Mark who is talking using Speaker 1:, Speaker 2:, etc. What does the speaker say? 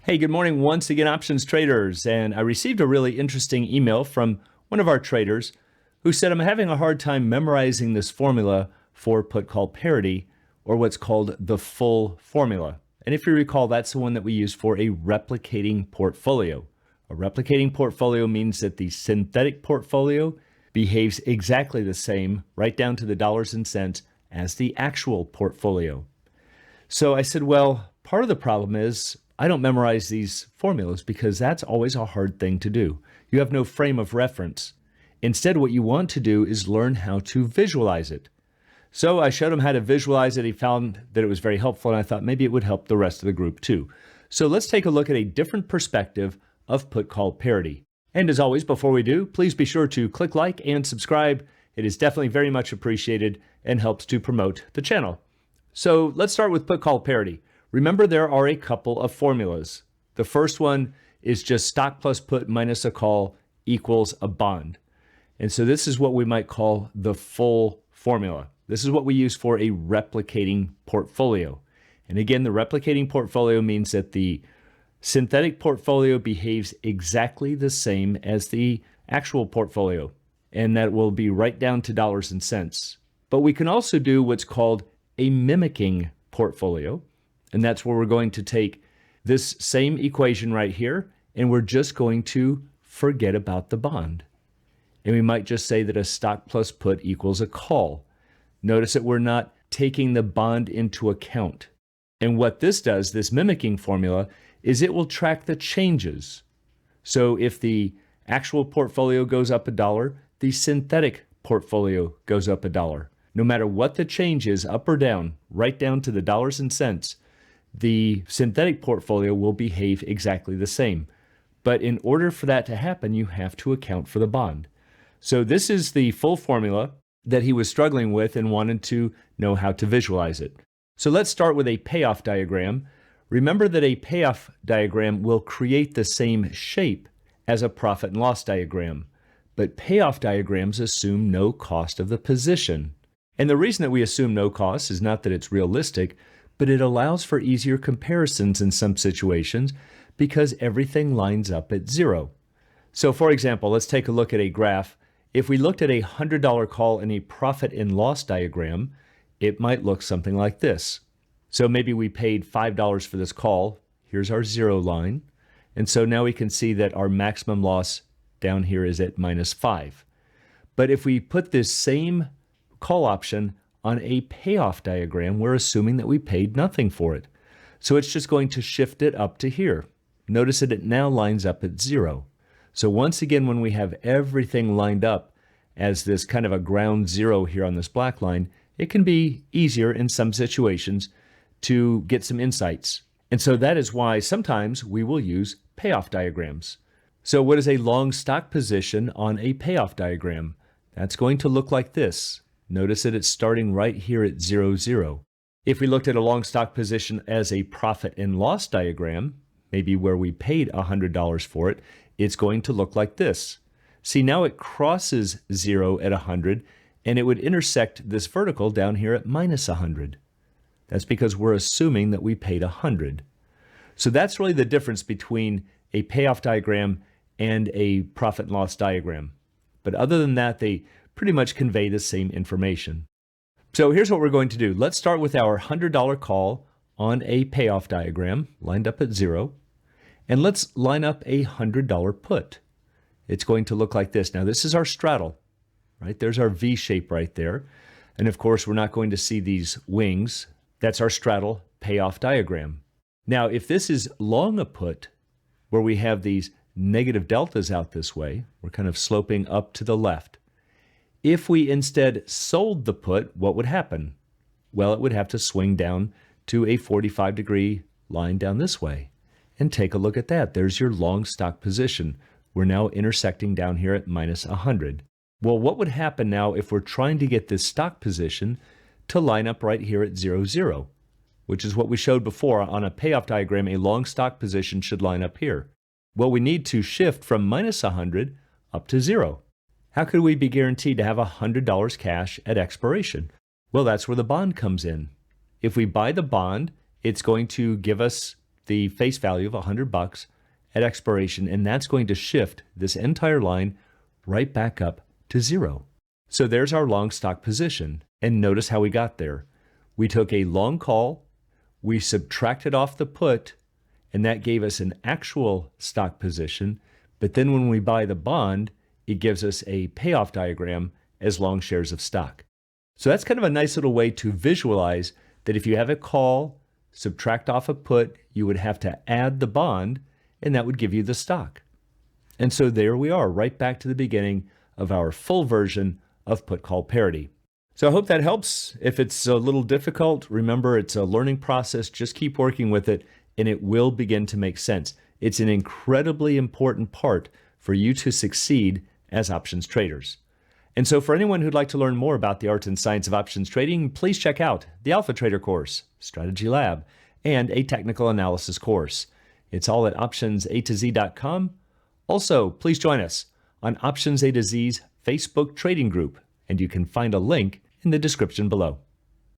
Speaker 1: Hey, good morning once again, options traders. And I received a really interesting email from one of our traders who said, I'm having a hard time memorizing this formula for put call parity, or what's called the full formula. And if you recall, that's the one that we use for a replicating portfolio. A replicating portfolio means that the synthetic portfolio behaves exactly the same, right down to the dollars and cents, as the actual portfolio. So I said, well, part of the problem is I don't memorize these formulas because that's always a hard thing to do. You have no frame of reference. Instead, what you want to do is learn how to visualize it. So I showed him how to visualize it. He found that it was very helpful, and I thought maybe it would help the rest of the group too. So let's take a look at a different perspective of put call parity. And as always, before we do, please be sure to click like and subscribe. It is definitely very much appreciated and helps to promote the channel. So let's start with put call parity. Remember, there are a couple of formulas. The first one is just stock plus put minus a call equals a bond. And so this is what we might call the full formula. This is what we use for a replicating portfolio. And again, the replicating portfolio means that the synthetic portfolio behaves exactly the same as the actual portfolio, and that will be right down to dollars and cents. But we can also do what's called a mimicking portfolio. And that's where we're going to take this same equation right here, and we're just going to forget about the bond. And we might just say that a stock plus put equals a call. Notice that we're not taking the bond into account. And what this does, this mimicking formula, is it will track the changes. So if the actual portfolio goes up $1, the synthetic portfolio goes up $1. No matter what the change is, up or down, right down to the dollars and cents, the synthetic portfolio will behave exactly the same. But in order for that to happen, you have to account for the bond. So this is the full formula that he was struggling with and wanted to know how to visualize it. So let's start with a payoff diagram. Remember that a payoff diagram will create the same shape as a profit and loss diagram, but payoff diagrams assume no cost of the position. And the reason that we assume no cost is not that it's realistic, but it allows for easier comparisons in some situations because everything lines up at zero. So for example, let's take a look at a graph. If we looked at a $100 call in a profit and loss diagram, it might look something like this. So maybe we paid $5 for this call. Here's our zero line. And so now we can see that our maximum loss down here is at -5. But if we put this same call option on a payoff diagram, we're assuming that we paid nothing for it. So it's just going to shift it up to here. Notice that it now lines up at 0. So once again, when we have everything lined up as this kind of a ground zero here on this black line, it can be easier in some situations to get some insights. And so that is why sometimes we will use payoff diagrams. So what is a long stock position on a payoff diagram? That's going to look like this. Notice that it's starting right here at 0, 0. If we looked at a long stock position as a profit and loss diagram, maybe where we paid $100 for it, it's going to look like this. See, now it crosses 0 at 100, and it would intersect this vertical down here at -100. That's because we're assuming that we paid 100. So that's really the difference between a payoff diagram and a profit and loss diagram. But other than that, they pretty much convey the same information. So here's what we're going to do. Let's start with our $100 call on a payoff diagram lined up at 0. And let's line up a $100 put. It's going to look like this. Now this is our straddle, right? There's our V shape right there. And of course, we're not going to see these wings. That's our straddle payoff diagram. Now, if this is long a put, where we have these negative deltas out this way, we're kind of sloping up to the left. If we instead sold the put, what would happen? Well, it would have to swing down to a 45-degree line down this way. And take a look at that. There's your long stock position. We're now intersecting down here at -100. Well, what would happen now if we're trying to get this stock position to line up right here at 0, 0, which is what we showed before. On a payoff diagram, a long stock position should line up here. Well, we need to shift from -100 up to 0. How could we be guaranteed to have $100 cash at expiration? Well, that's where the bond comes in. If we buy the bond, it's going to give us the face value of $100 at expiration, and that's going to shift this entire line right back up to 0. So there's our long stock position. And notice how we got there. We took a long call, we subtracted off the put, and that gave us an actual stock position. But then when we buy the bond, it gives us a payoff diagram as long shares of stock. So that's kind of a nice little way to visualize that if you have a call, subtract off a put, you would have to add the bond, and that would give you the stock. And so there we are, right back to the beginning of our full version of put-call parity. So I hope that helps. If it's a little difficult, remember it's a learning process. Just keep working with it, and it will begin to make sense. It's an incredibly important part for you to succeed as options traders. And so for anyone who'd like to learn more about the art and science of options trading, please check out the Alpha Trader course, Strategy Lab, and a technical analysis course. It's all at optionsatoz.com. Also, please join us on Options A to Z's Facebook trading group, and you can find a link in the description below.